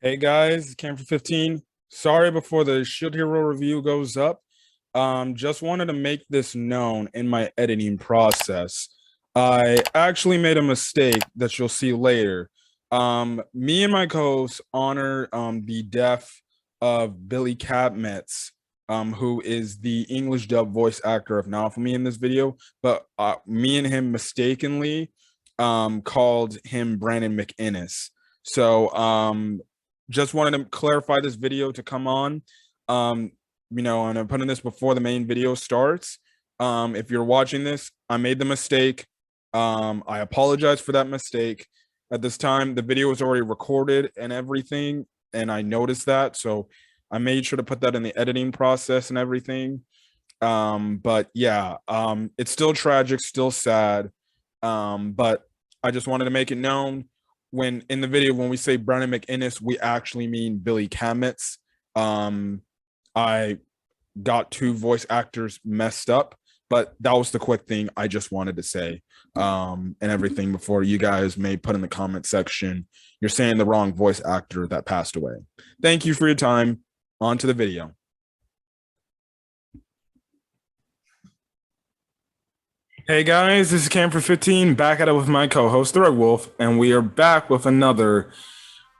Hey guys, Cam for 15. Sorry before the Shield Hero review goes up. Just wanted to make this known in my editing process. I actually made a mistake that you'll see later. Me and my co-host honor the death of Billy Kametz, who is the English dub voice actor of Naofumi in this video, but me and him mistakenly called him Brandon McInnes. So just wanted to clarify this video to come on. And I'm putting this before the main video starts. If you're watching this, I made the mistake. I apologize for that mistake. At this time, the video was already recorded and everything, and I noticed that. So I made sure to put that in the editing process and everything. But yeah, it's still tragic, still sad. But I just wanted to make it known when in the video, when we say Brandon McInnes, we actually mean Billy Kametz. I got two voice actors messed up, but that was the quick thing I just wanted to say, and everything before you guys may put in the comment section, you're saying the wrong voice actor that passed away. Thank you for your time. On to the video. Hey guys, this is Cam for 15, back at it with my co-host, The Red Wolf, and we are back with another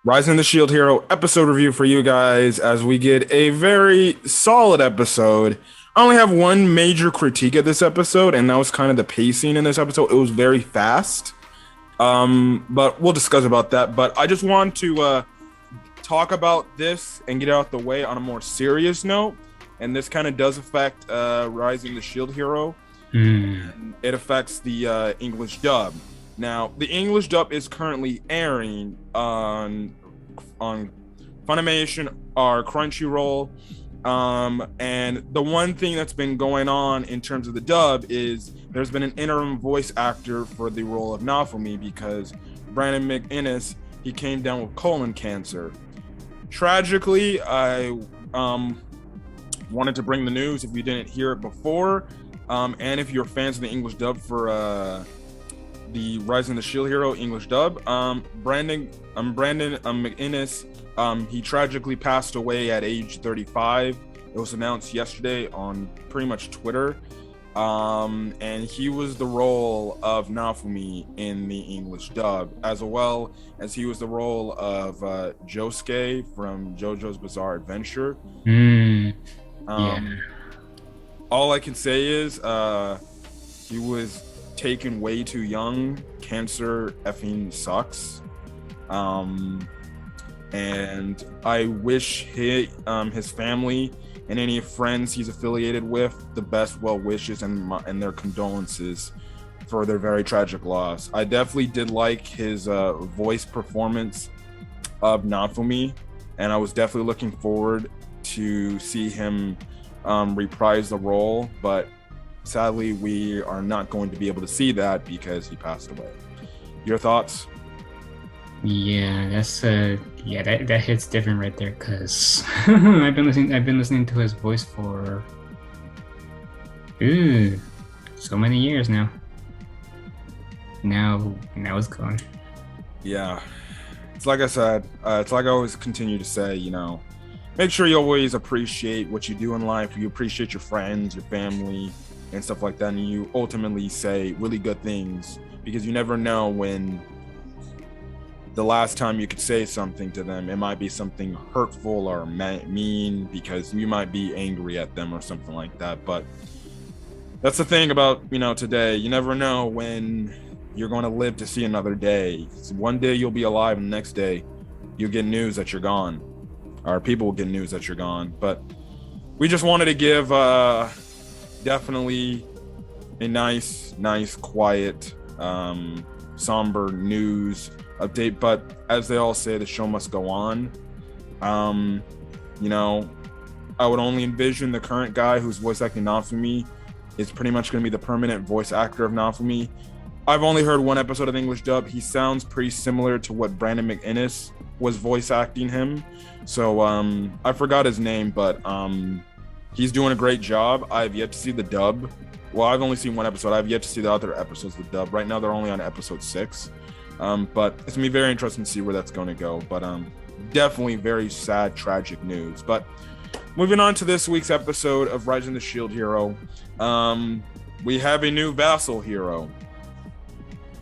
Rising the Shield Hero episode review for you guys as we get a very solid episode. I only have one major critique of this episode, and that was kind of the pacing in this episode. It was very fast, but we'll discuss about that. But I just want to talk about this and get it out the way on a more serious note, and this kind of does affect Rising the Shield Hero. It affects the English dub. Now, the English dub is currently airing on Funimation or Crunchyroll. And the one thing that's been going on in terms of the dub is there's been an interim voice actor for the role of Naofumi because Brandon McInnes, he came down with colon cancer. Tragically, I wanted to bring the news if you didn't hear it before. And if you're fans of the English dub for the Rising the Shield Hero English dub, Brandon McInnes, he tragically passed away at age 35. It was announced yesterday on pretty much Twitter. And he was the role of Naofumi in the English dub, as well as he was the role of Josuke from JoJo's Bizarre Adventure. All I can say is he was taken way too young. Cancer effing sucks. And I wish his family and any friends he's affiliated with the best well wishes and their condolences for their very tragic loss. I definitely did like his voice performance of Naofumi, and I was definitely looking forward to see him reprise the role, but sadly we are not going to be able to see that because he passed away. Your thoughts? Yeah, that hits different right there because I've been listening to his voice for so many years now. Now it's gone. Yeah, it's like I said, it's like I always continue to say, make sure you always appreciate what you do in life. You appreciate your friends, your family, and stuff like that, and you ultimately say really good things because you never know when the last time you could say something to them, it might be something hurtful or mean because you might be angry at them or something like that. But that's the thing about, today. You never know when you're going to live to see another day. One day you'll be alive, and the next day you'll get news that you're gone. Or people will get news that you're gone. But we just wanted to give definitely a nice, quiet, somber news update. But as they all say, the show must go on. I would only envision the current guy who's voice acting Naofumi is pretty much going to be the permanent voice actor of Naofumi. I've only heard one episode of English dub. He sounds pretty similar to what Brandon McInnes was voice acting him. So I forgot his name, but he's doing a great job. I've yet to see the dub. Well, I've only seen one episode. I've yet to see the other episodes of the dub. Right now, they're only on episode 6. But it's gonna be very interesting to see where that's going to go. But definitely very sad, tragic news. But moving on to this week's episode of Rising the Shield Hero, we have a new Vassal Hero,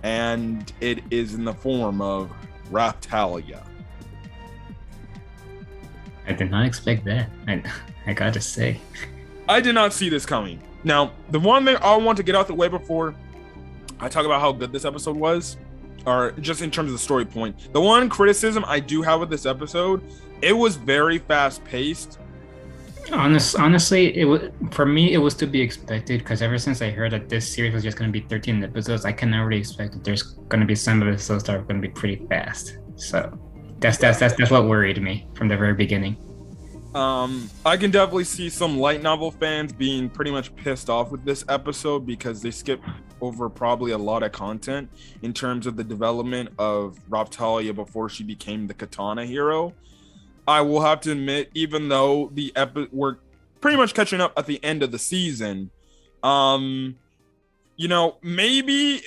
and it is in the form of Ralptalia. I did not expect that. I gotta say. I did not see this coming. Now, the one thing I want to get out the way before I talk about how good this episode was, or just in terms of the story point, the one criticism I do have with this episode, it was very fast paced. Honestly, it was for me. It was to be expected because ever since I heard that this series was just going to be 13 episodes, I can already expect that there's going to be some episodes that are going to be pretty fast. So that's what worried me from the very beginning. I can definitely see some light novel fans being pretty much pissed off with this episode because they skipped over probably a lot of content in terms of the development of Ralptalia before she became the Katana hero. I will have to admit, even though we're pretty much catching up at the end of the season, maybe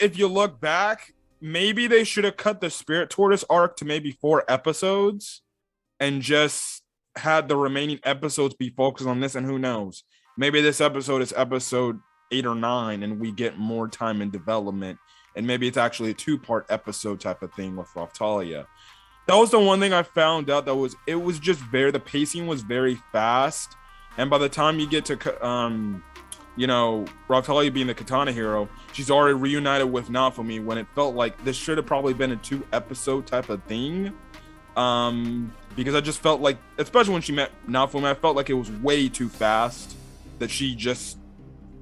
if you look back, maybe they should have cut the Spirit Tortoise arc to maybe 4 episodes and just had the remaining episodes be focused on this. And who knows, maybe this episode is episode 8 or 9 and we get more time in development, and maybe it's actually a 2-part episode type of thing with Ralptalia. That was the one thing I found out, the pacing was very fast, and by the time you get to Ralptalia being the Katana hero, she's already reunited with Naofumi, when it felt like this should have probably been a 2-episode type of thing. Because I just felt like, especially when she met Naofumi, I felt like it was way too fast that she just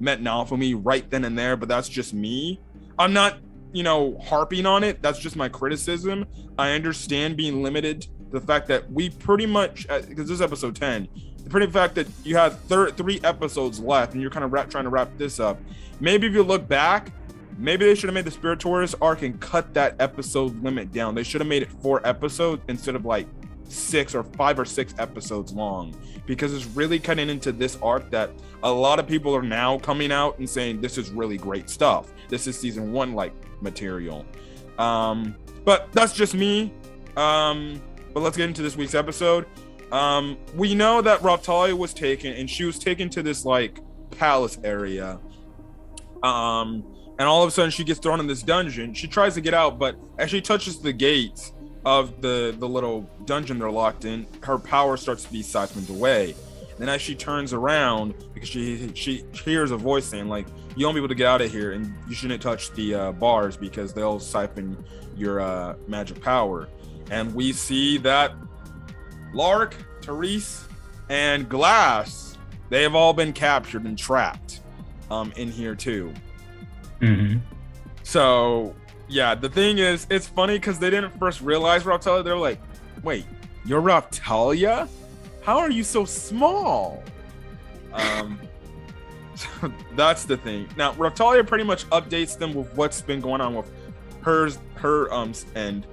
met Naofumi right then and there. But that's just me. I'm not, harping on it. That's just my criticism. I understand being limited. The fact that we pretty much, because this is episode 10, the pretty fact that you have 3 episodes left and you're kind of trying to wrap this up. Maybe if you look back, maybe they should have made the Spirit Tortoise arc and cut that episode limit down. They should have made it 4 episodes instead of like 6 or 5 or 6 episodes long, because it's really cutting into this arc that a lot of people are now coming out and saying this is really great stuff. This is season 1 like material. But that's just me. But let's get into this week's episode. We know that Ralptalia was taken, and she was taken to this like palace area. And all of a sudden she gets thrown in this dungeon. She tries to get out, but as she touches the gates of the little dungeon they're locked in, her power starts to be siphoned away. Then as she turns around, because she hears a voice saying like, you won't be able to get out of here, and you shouldn't touch the bars because they'll siphon your magic power. And we see that Lark, Therese, and Glass, they have all been captured and trapped in here too. Mm-hmm. So yeah, the thing is, it's funny because they didn't first realize Ralptalia. They're like, wait, you're Ralptalia? How are you so small? So that's the thing. Now, Ralptalia pretty much updates them with what's been going on with her end and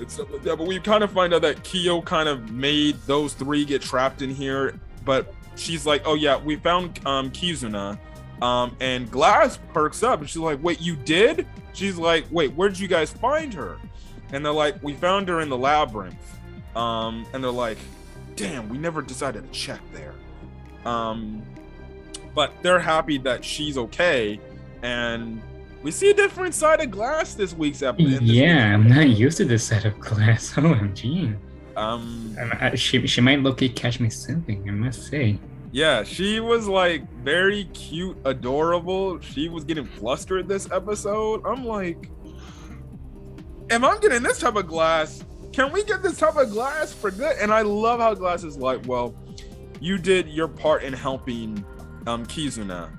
stuff like that. But we kind of find out that Kyo kind of made those 3 get trapped in here. But she's like, oh yeah, we found Kizuna. And Glass perks up and she's like, wait, you did? She's like, wait, where did you guys find her? And they're like, we found her in the labyrinth. And they're like, damn, we never decided to check there. But they're happy that she's okay. And we see a different side of Glass this week's episode. Yeah, I'm not used to this side of Glass. OMG. She might low-key catch me slipping, I must say. Yeah, she was like very cute, adorable. She was getting flustered this episode. I'm like, if I'm getting this type of Glass, can we get this type of Glass for good? And I love how Glass is like, well, you did your part in helping Kizuna.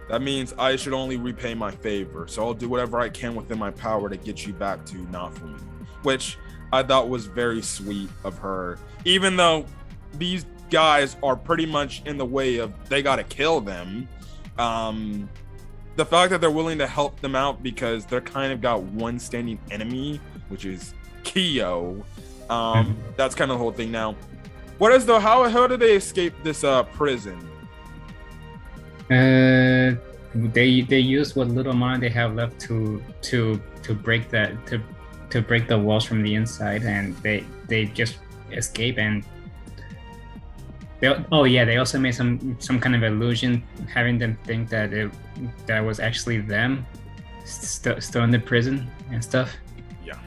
That means I should only repay my favor. So I'll do whatever I can within my power to get you back to Naofumi, which I thought was very sweet of her. Even though these guys are pretty much in the way of they gotta kill them, the fact that they're willing to help them out because they're kind of got one standing enemy, which is Kyo. That's kind of the whole thing. Now, what is the how did they escape this prison? They use what little money they have left to break that to break the walls from the inside, and they just escape, and they also made some kind of illusion, having them think that that was actually them still in the prison and stuff. Yeah.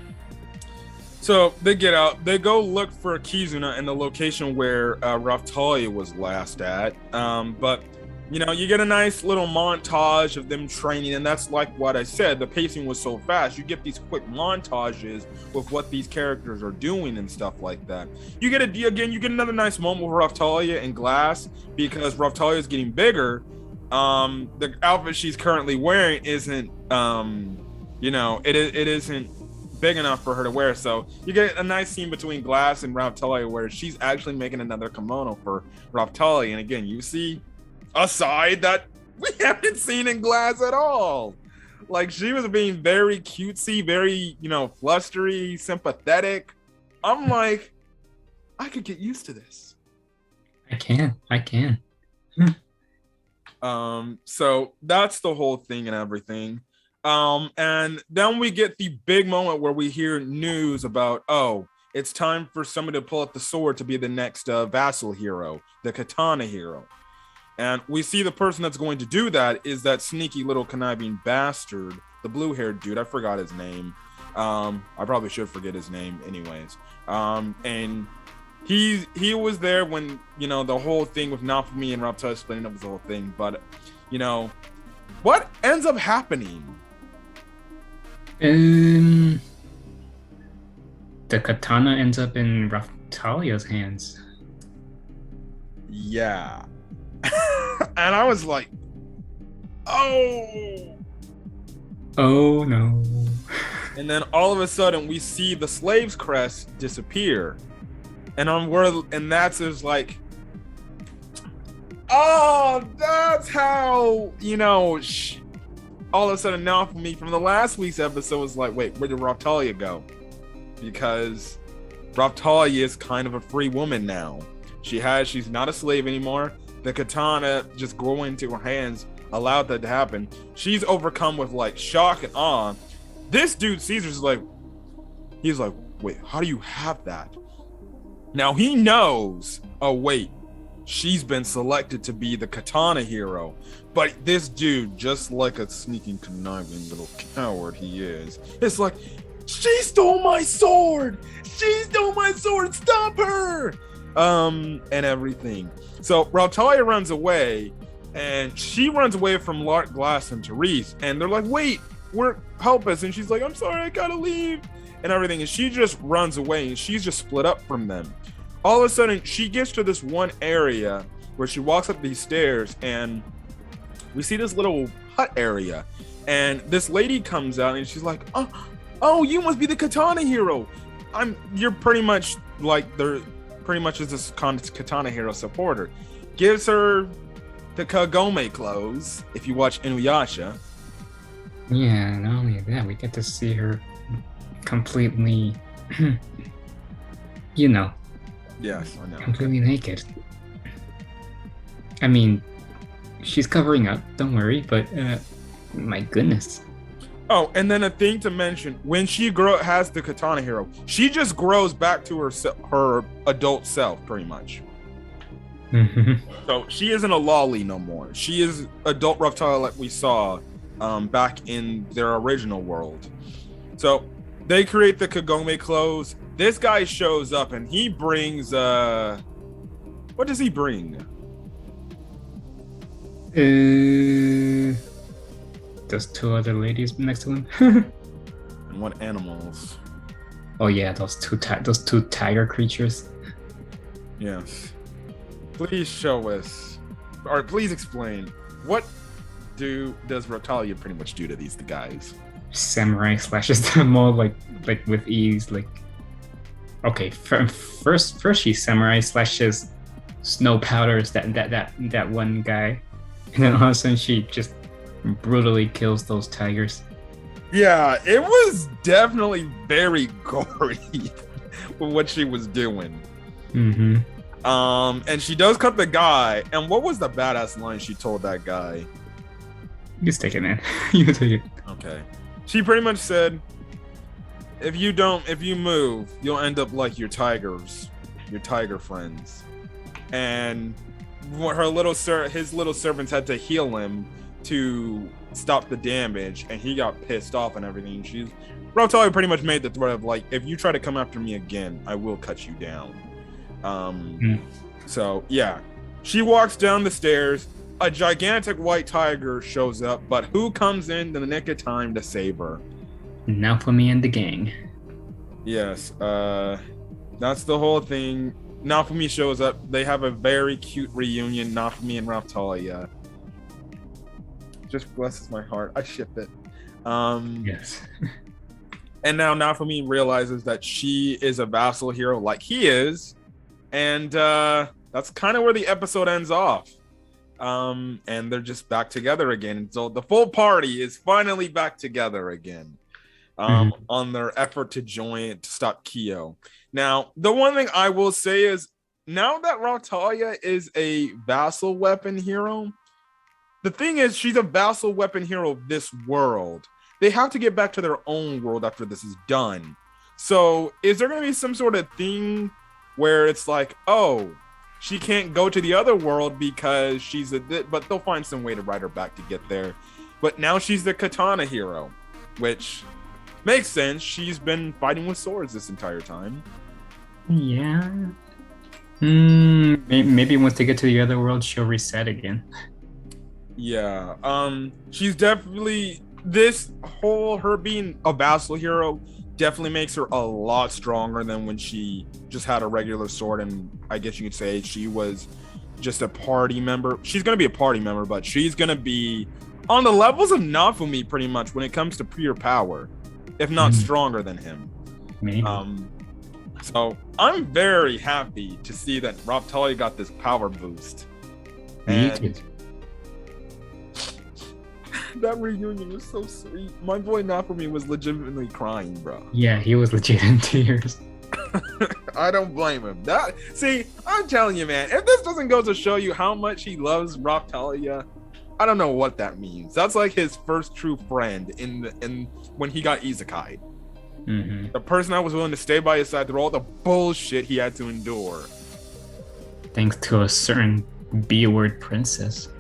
So they get out, they go look for Kizuna in the location where Ralptalia was last at. But you know, you get a nice little montage of them training, and that's like what I said. The pacing was so fast. You get these quick montages with what these characters are doing and stuff like that. You get another nice moment with Ralptalia and Glass, because Ralptalia is getting bigger. The outfit she's currently wearing isn't, you know, it isn't big enough for her to wear. So you get a nice scene between Glass and Ralptalia where she's actually making another kimono for Ralptalia, and again, you see a side that we haven't seen in Glass at all. Like, she was being very cutesy, very, you know, flustery, sympathetic. I'm like, I could get used to this. I can. So that's the whole thing and everything. And then we get the big moment where we hear news about, oh, it's time for somebody to pull out the sword to be the next Vassal Hero, the Katana Hero. And we see the person that's going to do that is that sneaky little conniving bastard, the blue-haired dude. I forgot his name. I probably should forget his name anyways. And he was there when, you know, the whole thing with Naofumi and Ralptalia splitting up was the whole thing. But, you know, what ends up happening? The katana ends up in Ralptalia's hands. Yeah. And I was like, oh no. And then all of a sudden we see the slave's crest disappear, and that's just like, oh, that's how, you know, all of a sudden now for me from the last week's episode was like, wait, where did Ralptalia go? Because Ralptalia is kind of a free woman now. She's not a slave anymore. The katana just growing into her hands allowed that to happen. She's overcome with like shock and awe. This dude Caesar's like, he's like, wait, how do you have that? Now he knows, oh wait, she's been selected to be the Katana Hero. But this dude, just like a sneaking, conniving little coward he is, it's like, she stole my sword! She stole my sword! Stop her! And everything. So Ralptalia runs away, and she runs away from Lark, Glass, and Therese, and they're like, wait, help us. And she's like, I'm sorry, I gotta leave, and everything. And she just runs away, and she's just split up from them. All of a sudden, she gets to this one area where she walks up these stairs, and we see this little hut area, and this lady comes out, and she's like, oh, you must be the Katana Hero. You're pretty much like pretty much is this Katana Hero supporter. Gives her the Kagome clothes, if you watch Inuyasha. Yeah, not only that, we get to see her completely, you know. Yes, I know. Completely naked. I mean, she's covering up, don't worry, but my goodness. Oh, and then a thing to mention, when she has the Katana Hero, she just grows back to her adult self, pretty much. Mm-hmm. So she isn't a lolly no more. She is adult Ralptalia like we saw back in their original world. So they create the Kagome clothes. This guy shows up and he brings what does he bring? There's two other ladies next to him. And what animals? Oh yeah, those two tiger creatures. Yes. Please show us, or please explain, what does Ralptalia pretty much do to these guys? Samurai slashes them all like with ease. Like, okay, first she samurai slashes snow powders that one guy, and then all of a sudden she just brutally kills those tigers. Yeah, it was definitely very gory with what she was doing. Mm-hmm. And she does cut the guy. And what was the badass line she told that guy? You take it, man. You take it. Okay. She pretty much said, if you move, you'll end up like your tigers. your tiger friends. And his little servants had to heal him to stop the damage, and he got pissed off and everything. Ralptalia pretty much made the threat of like, if you try to come after me again, I will cut you down. So yeah, she walks down the stairs. A gigantic white tiger shows up, but who comes in the nick of time to save her? Naofumi and the gang. Yes, that's the whole thing. Naofumi shows up. They have a very cute reunion, Naofumi and Ralptalia. Just blesses my heart. I ship it. Yes. And now Naofumi realizes that she is a vassal hero like he is. And that's kind of where the episode ends off. And they're just back together again. So the full party is finally back together again. On their effort to stop Kyo. Now, the one thing I will say is, now that Ralptalia is a vassal weapon hero, the thing is, she's a vassal weapon hero of this world. They have to get back to their own world after this is done. So, is there going to be some sort of thing where it's like, oh, she can't go to the other world because but they'll find some way to ride her back to get there. But now she's the Katana hero, which makes sense. She's been fighting with swords this entire time. Yeah. Maybe once they get to the other world, she'll reset again. Yeah. She's definitely, her being a vassal hero definitely makes her a lot stronger than when she just had a regular sword, and I guess you could say she was just a party member. She's gonna be a party member, but she's gonna be on the levels of Naofumi pretty much when it comes to pure power, if not stronger than him. Maybe. So I'm very happy to see that Ralptalia got this power boost. Me too. That reunion was so sweet. My boy Naofumi was legitimately crying, bro. Yeah, he was legit in tears. I don't blame him. I'm telling you, man, if this doesn't go to show you how much he loves Ralptalia, I don't know what that means. That's like his first true friend in when he got isekai. The person that was willing to stay by his side through all the bullshit he had to endure. Thanks to a certain B-word princess.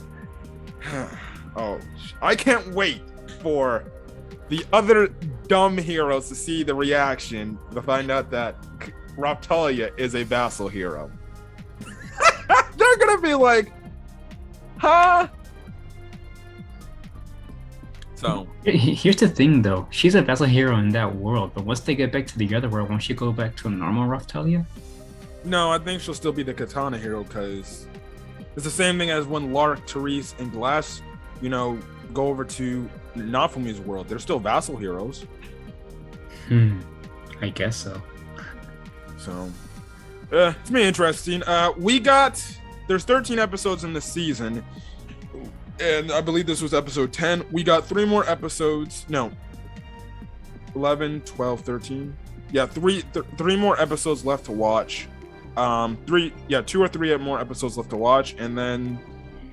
Oh, I can't wait for the other dumb heroes to see the reaction to find out that Ralptalia is a vassal hero. They're gonna be like, huh? So here's the thing, though. She's a vassal hero in that world, but once they get back to the other world, won't she go back to a normal Ralptalia? No, I think she'll still be the Katana hero, because it's the same thing as when Lark, Therese, and Glass, go over to Naofumi's world. They're still vassal heroes. I guess so. So, it's been interesting. There's 13 episodes in this season, and I believe this was episode 10. We got 3 more episodes. No, 11, 12, 13. Yeah, three more episodes left to watch. 2 or 3 more episodes left to watch, and then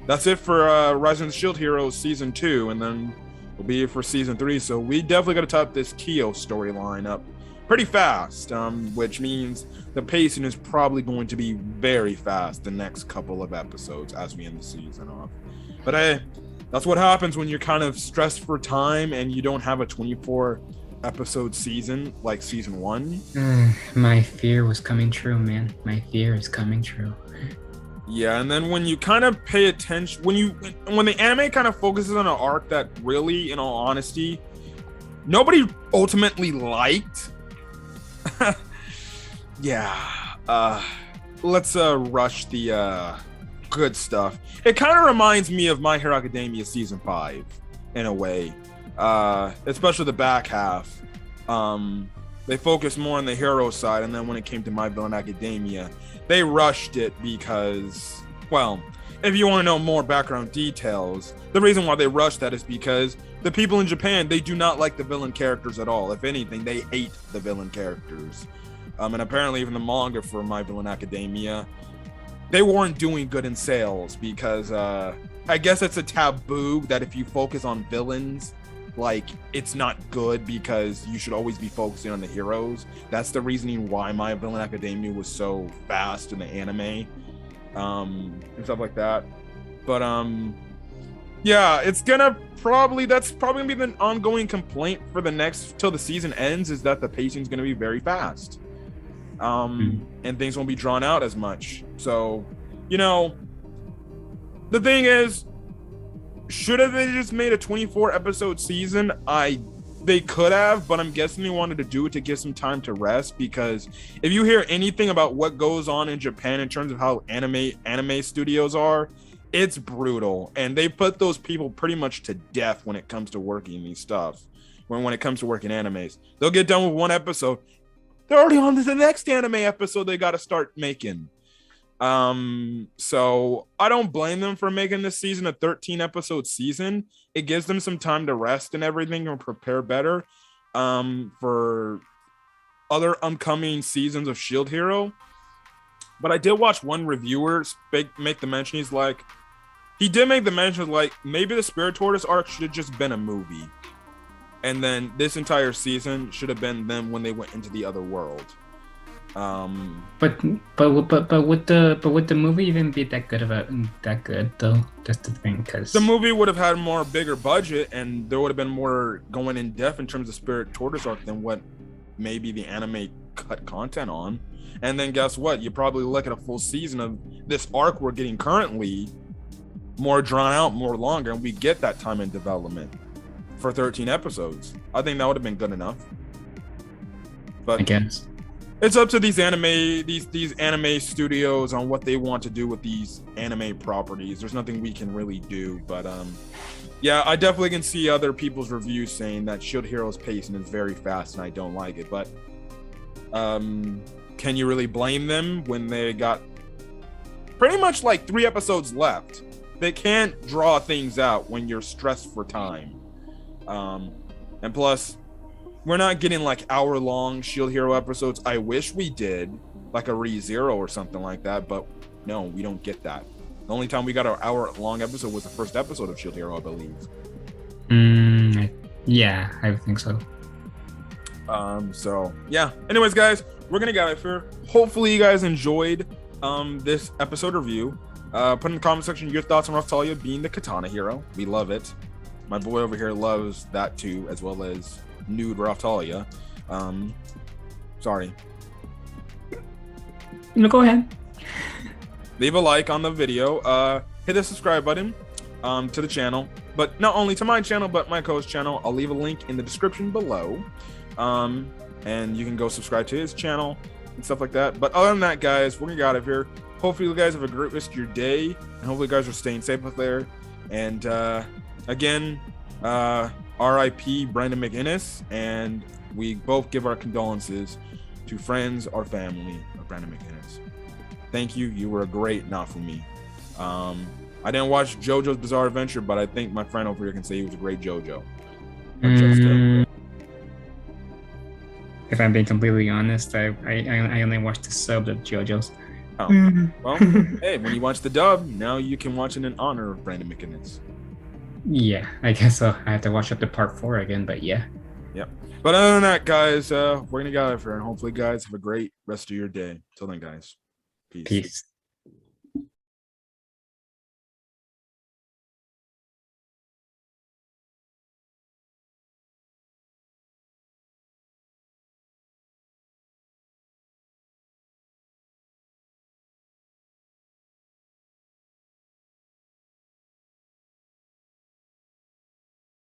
that's it for Rising of the Shield Heroes Season 2, and then it'll be it for Season 3. So we definitely got to top this Kyo storyline up pretty fast, which means the pacing is probably going to be very fast the next couple of episodes as we end the season off. But hey, that's what happens when you're kind of stressed for time and you don't have a 24 episode season like Season 1. My fear was coming true, man. My fear is coming true. Yeah, and then when you kind of pay attention, when the anime kind of focuses on an arc that really, in all honesty, nobody ultimately liked. Let's rush the good stuff. It kind of reminds me of My Hero Academia Season 5 in a way, especially the back half. They focused more on the hero side, and then when it came to My Villain Academia, they rushed it because, well, if you want to know more background details, the reason why they rushed that is because the people in Japan, they do not like the villain characters at all. If anything, they hate the villain characters. And apparently even the manga for My Villain Academia, they weren't doing good in sales because I guess it's a taboo that if you focus on villains, like it's not good because you should always be focusing on the heroes. That's the reasoning why My Villain Academia was so fast in the anime, and stuff like that. But yeah, it's gonna that's probably gonna be the ongoing complaint for the next till the season ends, is that the pacing is gonna be very fast, and things won't be drawn out as much. So, you know, the thing is, should have they just made a 24 episode season? They could have, but I'm guessing they wanted to do it to give some time to rest, because if you hear anything about what goes on in Japan in terms of how anime studios are, it's brutal, and they put those people pretty much to death when it comes to working these stuff. When it comes to working animes, they'll get done with one episode, they're already on to the next anime episode they got to start making. So I don't blame them for making this season a 13 episode season. It gives them some time to rest and everything and prepare better for other upcoming seasons of Shield Hero. But I did watch one reviewer make the mention. He did make the mention like maybe the Spirit Tortoise arc should have just been a movie, and then this entire season should have been them when they went into the other world. But would the movie even be that good though? That's the thing, because the movie would have had more bigger budget, and there would have been more going in depth in terms of Spirit Tortoise arc than what maybe the anime cut content on. And then guess what? You probably look at a full season of this arc we're getting currently, more drawn out, more longer, and we get that time in development for 13 episodes. I think that would have been good enough. But I guess it's up to these anime studios on what they want to do with these anime properties. There's nothing we can really do, but yeah, I definitely can see other people's reviews saying that Shield Hero's pacing is very fast and I don't like it. But can you really blame them when they got pretty much like 3 episodes left? They can't draw things out when you're stressed for time. And plus, we're not getting like hour-long Shield Hero episodes. I wish we did, like a ReZero or something like that, but no, we don't get that. The only time we got an hour-long episode was the first episode of Shield Hero, I believe. Yeah, I think so. So yeah. Anyways, guys, we're gonna get out of here. Hopefully, you guys enjoyed this episode review. Put in the comment section your thoughts on Ralptalia being the Katana hero. We love it. My boy over here loves that too, as well as nude Ralptalia. Sorry. No, go ahead. Leave a like on the video. Hit the subscribe button to the channel, but not only to my channel, but my co-host channel. I'll leave a link in the description below. And you can go subscribe to his channel and stuff like that. But other than that, guys, we're gonna get out of here. Hopefully you guys have a great rest of your day, and hopefully you guys are staying safe out there. And again, RIP Brandon McInnes, and we both give our condolences to friends or family of Brandon McInnes. Thank you. You were a great not for me. I didn't watch JoJo's Bizarre Adventure, but I think my friend over here can say he was a great JoJo. If I'm being completely honest, I only watched the sub of JoJo's. Oh, well, hey, when you watch the dub, now you can watch it in honor of Brandon McInnes. Yeah, I guess so. I have to watch up to part 4 again, but yeah. Yep. But other than that, guys, we're going to get out of here, and hopefully, guys, have a great rest of your day. Till then, guys. Peace.